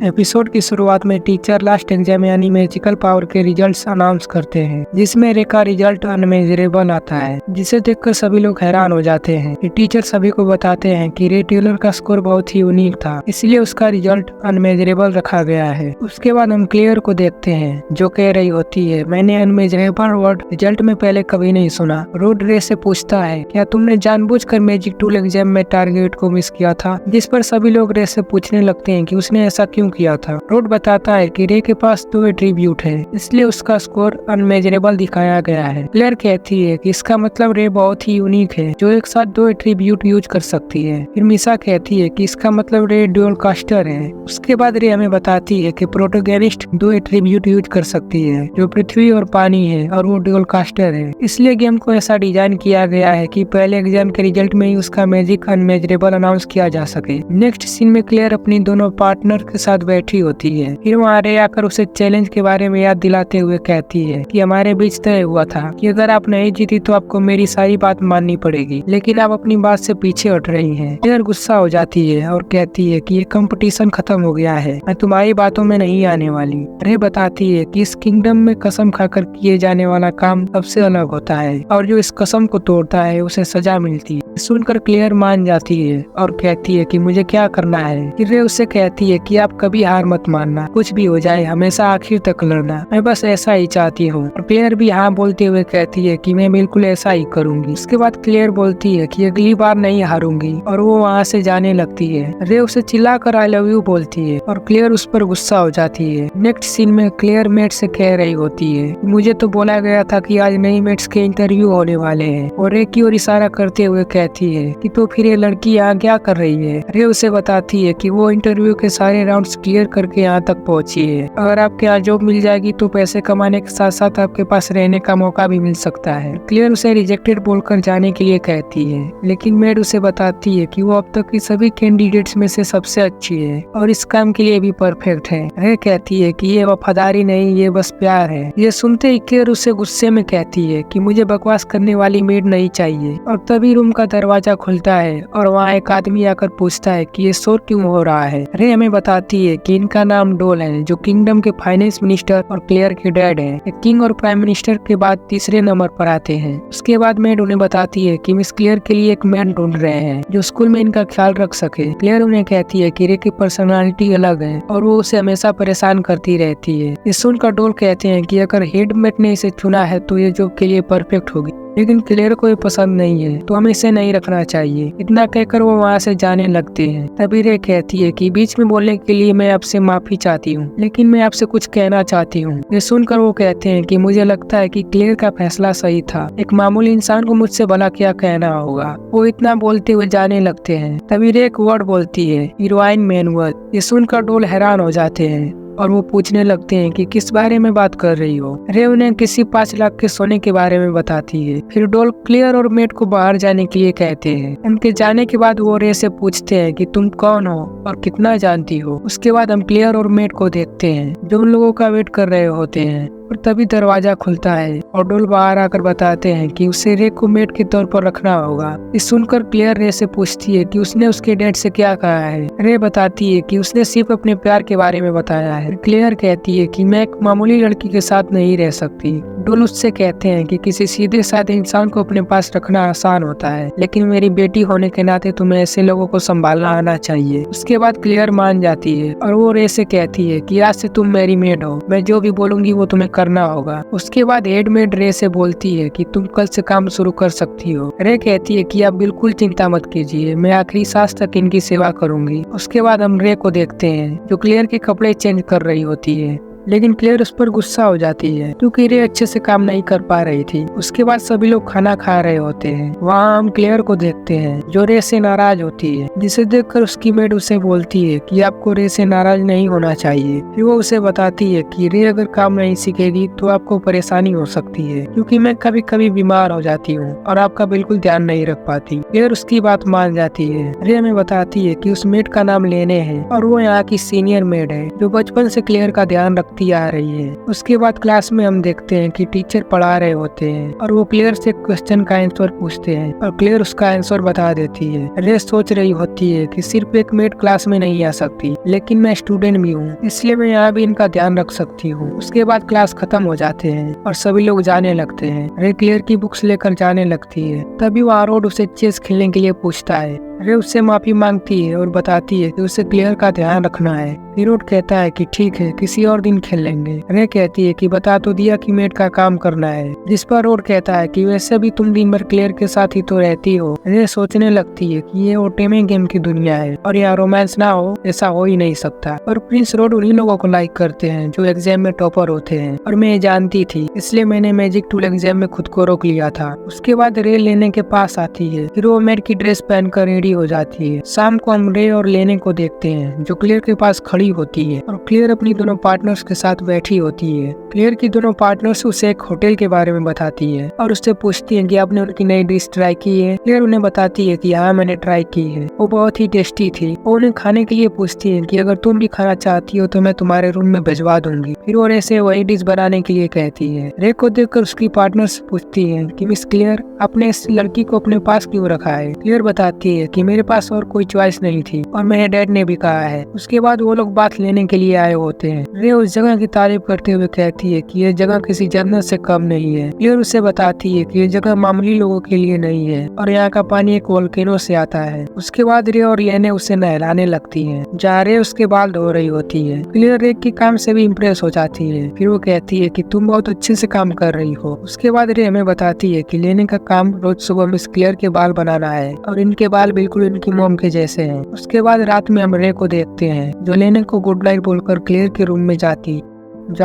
Episode की शुरुआत में टीचर लास्ट एग्जाम यानी मैजिकल पावर के रिजल्ट्स अनाउंस करते हैं, जिसमें रे का रिजल्ट अनमेजरेबल आता है, जिसे देखकर सभी लोग हैरान हो जाते हैं। ये टीचर सभी को बताते हैं कि रे टेलर का स्कोर बहुत ही यूनिक था, इसलिए उसका रिजल्ट अनमेजरेबल रखा गया है। उसके बाद हम क्लियर को देखते हैं, जो कह रही होती है, मैंने अनमेजरेबल वर्ड रिजल्ट में पहले कभी नहीं सुना। रोड रे से पूछता है, क्या तुमने जानबूझकर मैजिक टूल एग्जाम में टारगेट को मिस किया था? जिस पर सभी लोग रे से पूछने लगते हैं कि उसने ऐसा क्यों किया था। रोड बताता है कि रे के पास 2 एट्रीब्यूट है, इसलिए उसका स्कोर अनमेजरेबल दिखाया गया है। क्लेयर कहती है कि इसका मतलब रे बहुत ही यूनिक है, जो एक साथ 2 एट्रीब्यूट यूज कर सकती है। फिर मिसा कहती है कि इसका मतलब रे ड्यूल कास्टर है। उसके बाद रे हमें बताती है कि प्रोटोगेनिस्ट 2 एट्रीब्यूट यूज कर सकती है, जो पृथ्वी और पानी है, और वो ड्यूल कास्टर है। इसलिए गेम को ऐसा डिजाइन किया गया है कि पहले एग्जाम के रिजल्ट में ही उसका मैजिक अनमेजरेबल अनाउंस किया जा सके। नेक्स्ट सीन में क्लेयर अपनी दोनों पार्टनर के साथ बैठी होती है। फिर वहाँ रे आकर उसे चैलेंज के बारे में याद दिलाते हुए कहती है कि हमारे बीच तय हुआ था कि अगर आप नहीं जीती तो आपको मेरी सारी बात माननी पड़ेगी, लेकिन आप अपनी बात से पीछे हट रही हैं। क्लेयर गुस्सा हो जाती है और कहती है कि ये कंपटीशन खत्म हो गया है, मैं तुम्हारी बातों में नहीं आने वाली। रे बताती है कि इस किंगडम में कसम खाकर किए जाने वाला काम सबसे अलग होता है, और जो इस कसम को तोड़ता है उसे सजा मिलती है। सुनकर क्लियर मान जाती है और कहती है कि मुझे क्या करना है। फिर रे उससे कहती है कि आप कभी हार मत मानना, कुछ भी हो जाए हमेशा आखिर तक लड़ना, मैं बस ऐसा ही चाहती हूँ। और क्लियर भी हाँ बोलते हुए कहती है कि मैं बिल्कुल ऐसा ही करूंगी। उसके बाद क्लियर बोलती है कि अगली बार नहीं हारूंगी, और वो वहाँ से जाने लगती है। रे उसे चिल्लाकर आई लव यू बोलती है और क्लियर उस पर गुस्सा हो जाती है। नेक्स्ट सीन में क्लियर मेट से कह रही होती है, मुझे तो बोला गया था कि आज नई मेट्स के इंटरव्यू होने वाले हैं, और रे की ओर इशारा करते हुए कहती है कि तो फिर ये लड़की यहाँ क्या कर रही है। रे उसे बताती है कि वो इंटरव्यू के सारे राउंड्स क्लियर करके यहाँ तक पहुँची है। अगर आपके यहाँ जॉब मिल जाएगी तो पैसे कमाने के साथ साथ आपके पास रहने का मौका भी मिल सकता है। क्लियर उसे रिजेक्टेड बोलकर जाने के लिए कहती है, लेकिन मेड उसे बताती है कि वो अब तक की सभी कैंडिडेट्स में से सबसे अच्छी है और इस काम के लिए भी परफेक्ट है। रे कहती है कि ये वफादारी नहीं, ये बस प्यार है। ये सुनते ही क्लियर उसे गुस्से में कहती है कि मुझे बकवास करने वाली मेड नहीं चाहिए। और तभी रूम का दरवाजा खुलता है और वहाँ एक आदमी आकर पूछता है कि ये शोर क्यों हो रहा है। रे हमें बताती है कि इनका नाम डोल है, जो किंगडम के फाइनेंस मिनिस्टर और क्लियर के डैड हैं। किंग और प्राइम मिनिस्टर के बाद तीसरे नंबर पर आते हैं। उसके बाद मेड उन्हें बताती है कि मिस क्लियर के लिए एक मैन ढूंढ रहे हैं जो स्कूल में इनका ख्याल रख सके। क्लियर उन्हें कहती है कि रे की पर्सनालिटी अलग है और वो उसे हमेशा परेशान करती रहती है। इस सुनकर डोल कहते हैं कि अगर हेडमेट ने इसे चुना है तो ये जॉब के लिए परफेक्ट होगी, लेकिन क्लियर को ये पसंद नहीं है तो हमें इसे नहीं रखना चाहिए। इतना कहकर वो वहाँ से जाने लगते हैं। तभी रे कहती है कि बीच में बोलने के लिए मैं आपसे माफी चाहती हूँ, लेकिन मैं आपसे कुछ कहना चाहती हूँ। ये सुनकर वो कहते हैं कि मुझे लगता है कि क्लियर का फैसला सही था, एक मामूली इंसान को मुझसे भला क्या कहना होगा। वो इतना बोलते हुए जाने लगते हैं। तभी रे एक वर्ड बोलती है, हीरोइन मैनुअल। ये सुनकर डोल हैरान हो जाते हैं और वो पूछने लगते हैं कि किस बारे में बात कर रही हो। रे उन्हें किसी 5 लाख के सोने के बारे में बताती है। फिर डोल क्लियर और मेट को बाहर जाने के लिए कहते हैं। उनके जाने के बाद वो रे से पूछते हैं कि तुम कौन हो और कितना जानती हो। उसके बाद हम क्लियर और मेट को देखते हैं, जो उन लोगों का वेट कर रहे होते हैं। और तभी दरवाजा खुलता है और डोल बाहर आकर बताते हैं कि उसे रे को मेट के तौर पर रखना होगा। इस सुनकर क्लियर रे से पूछती है कि उसने उसके डैड से क्या कहा है। रे बताती है कि उसने सिर्फ अपने प्यार के बारे में बताया है। क्लियर कहती है कि मैं एक मामूली लड़की के साथ नहीं रह सकती। डोल उससे कहते हैं कि किसी सीधे साधे इंसान को अपने पास रखना आसान होता है, लेकिन मेरी बेटी होने के नाते तुम्हें ऐसे लोगों को संभालना आना चाहिए। उसके बाद क्लियर मान जाती है और वो रे से कहती है कि आज से तुम मेरी मेड हो, मैं जो भी बोलूंगी वो तुम्हें करना होगा। उसके बाद हेडमेड रे से बोलती है कि तुम कल से काम शुरू कर सकती हो। रे कहती है कि आप बिल्कुल चिंता मत कीजिए, मैं आखिरी सांस तक इनकी सेवा करूंगी। उसके बाद हम रे को देखते हैं, जो क्लियर के कपड़े चेंज कर रही होती है, लेकिन क्लियर उस पर गुस्सा हो जाती है क्योंकि रे अच्छे से काम नहीं कर पा रही थी। उसके बाद सभी लोग खाना खा रहे होते हैं। वहाँ हम क्लियर को देखते हैं, जो रे से नाराज होती है, जिसे देखकर उसकी मेड उसे बोलती है कि आपको रे से नाराज नहीं होना चाहिए। फिर वो उसे बताती है कि रे अगर काम नहीं सीखेगी तो आपको परेशानी हो सकती है, क्योंकि मैं कभी कभी बीमार हो जाती हूँ और आपका बिल्कुल ध्यान नहीं रख पाती। क्लियर उसकी बात मान जाती है। रे हमें बताती है कि उस मेड का नाम लेने है और वो यहाँ की सीनियर मेड है, जो बचपन से क्लियर का ध्यान रखती शक्ति आ रही है। उसके बाद क्लास में हम देखते हैं कि टीचर पढ़ा रहे होते हैं और वो क्लेयर से क्वेश्चन का आंसर पूछते हैं और क्लेयर उसका आंसर बता देती है। रे सोच रही होती है कि सिर्फ एक मेड क्लास में नहीं आ सकती, लेकिन मैं स्टूडेंट भी हूँ, इसलिए मैं यहाँ भी इनका ध्यान रख सकती हूँ। उसके बाद क्लास खत्म हो जाते हैं और सभी लोग जाने लगते हैं। रे क्लेयर की बुक्स लेकर जाने लगती है। तभी वहाँ रोड उसे चेस खेलने के लिए पूछता है। रे उससे माफी मांगती है और बताती है कि उसे क्लेयर का ध्यान रखना है। रोड कहता है कि ठीक है, किसी और दिन खेल लेंगे। रे कहती है कि बता तो दिया कि मेड का काम करना है, जिस पर रोड कहता है कि वैसे भी तुम दिन भर क्लेयर के साथ ही तो रहती हो। रे सोचने लगती है कि ये ओटेमे गेम की दुनिया है और यहाँ रोमांस ना हो, ऐसा हो ही नहीं सकता। और प्रिंस रोड उन्हीं लोगों को लाइक करते हैं जो एग्जाम में टॉपर होते हैं और मैं ये जानती थी, इसलिए मैंने मैजिक टूल एग्जाम में खुद को रोक लिया था। उसके बाद रे लेने के पास आती है। फिर वो मेड की ड्रेस पहनकर रेडी हो जाती है। शाम को हम रे और लेने को देखते हैं जो क्लेयर के पास खड़ी होती है और क्लेयर अपनी दोनों पार्टनर्स के साथ बैठी होती है। क्लेयर की दोनों पार्टनर्स उसे एक होटल के बारे में बताती है और उससे पूछती है कि आपने उनकी नई डिश ट्राई की है। क्लेयर उन्हें बताती है कि हाँ, मैंने ट्राई की है, वो बहुत ही टेस्टी थी। वो उन्हें खाने के लिए पूछती है कि अगर तुम भी खाना चाहती हो तो मैं तुम्हारे रूम में भिजवा दूंगी। फिर वो रे से वही डिश बनाने के लिए कहती है। रे को देखकर उसकी पार्टनर्स पूछती है कि मिस क्लेयर, आपने इस लड़की को अपने पास क्यों रखा है। क्लेयर बताती है कि मेरे पास और कोई चॉइस नहीं थी और मेरे डैड ने भी कहा है। उसके बाद वो लोग बात लेने के लिए आए होते हैं। रे उस जगह की तारीफ करते हुए कहती है कि ये जगह किसी जन्नत से कम नहीं है। क्लेयर उसे बताती है कि ये जगह मामूली लोगों के लिए नहीं है और यहाँ का पानी एक वोल्केनो से आता है। उसके बाद रे और लेने उसे नहलाने लगती है, जहाँ रे उसके बाल धो रही होती है। क्लेयर रे के काम से भी इम्प्रेस हो जाती है। फिर वो कहती है कि तुम बहुत अच्छे से काम कर रही हो। उसके बाद रे हमें बताती है कि लेने का काम रोज सुबह मिस क्लेयर के बाल बनाना है और इनके बाल बिल्कुल इनकी मोम के जैसे हैं। उसके बाद रात में हम रे को देखते हैं जो लेने को गुड नाइट बोलकर क्लेयर के रूम में जाती।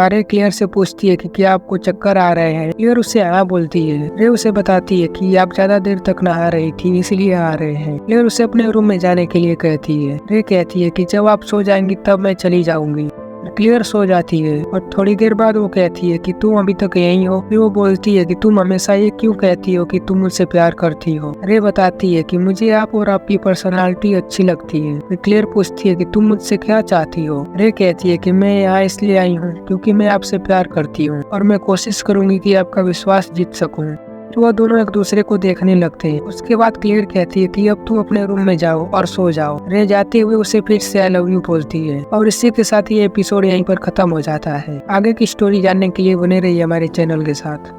रे क्लेयर से पूछती है कि क्या आपको चक्कर आ रहे हैं। क्लेयर उससे हाँ बोलती है। रे उसे बताती है कि आप ज्यादा देर तक नहा रही थी, इसलिए आ रहे हैं। क्लेयर उसे अपने रूम में जाने के लिए कहती है। रे कहती है कि जब आप सो जाएंगी तब मैं चली जाऊंगी। क्लेयर सो जाती है और थोड़ी देर बाद वो कहती है कि तुम अभी तक यहीं हो। फिर वो बोलती है कि तुम हमेशा ये क्यों कहती हो कि तुम मुझसे प्यार करती हो। रे बताती है कि मुझे आप और आपकी पर्सनालिटी अच्छी लगती है। फिर क्लेयर पूछती है कि तुम मुझसे क्या चाहती हो। रे कहती है कि मैं यहाँ इसलिए आई हूँ क्योंकि मैं आपसे प्यार करती हूँ और मैं कोशिश करूंगी कि आपका विश्वास जीत सकूँ। तो वह दोनों एक दूसरे को देखने लगते हैं। उसके बाद क्लेयर कहती है कि अब तुम अपने रूम में जाओ और सो जाओ। रे जाते हुए उसे फिर से आई लव यू बोलती है और इसी के साथ ये एपिसोड यहीं पर खत्म हो जाता है। आगे की स्टोरी जानने के लिए बने रहिए हमारे चैनल के साथ।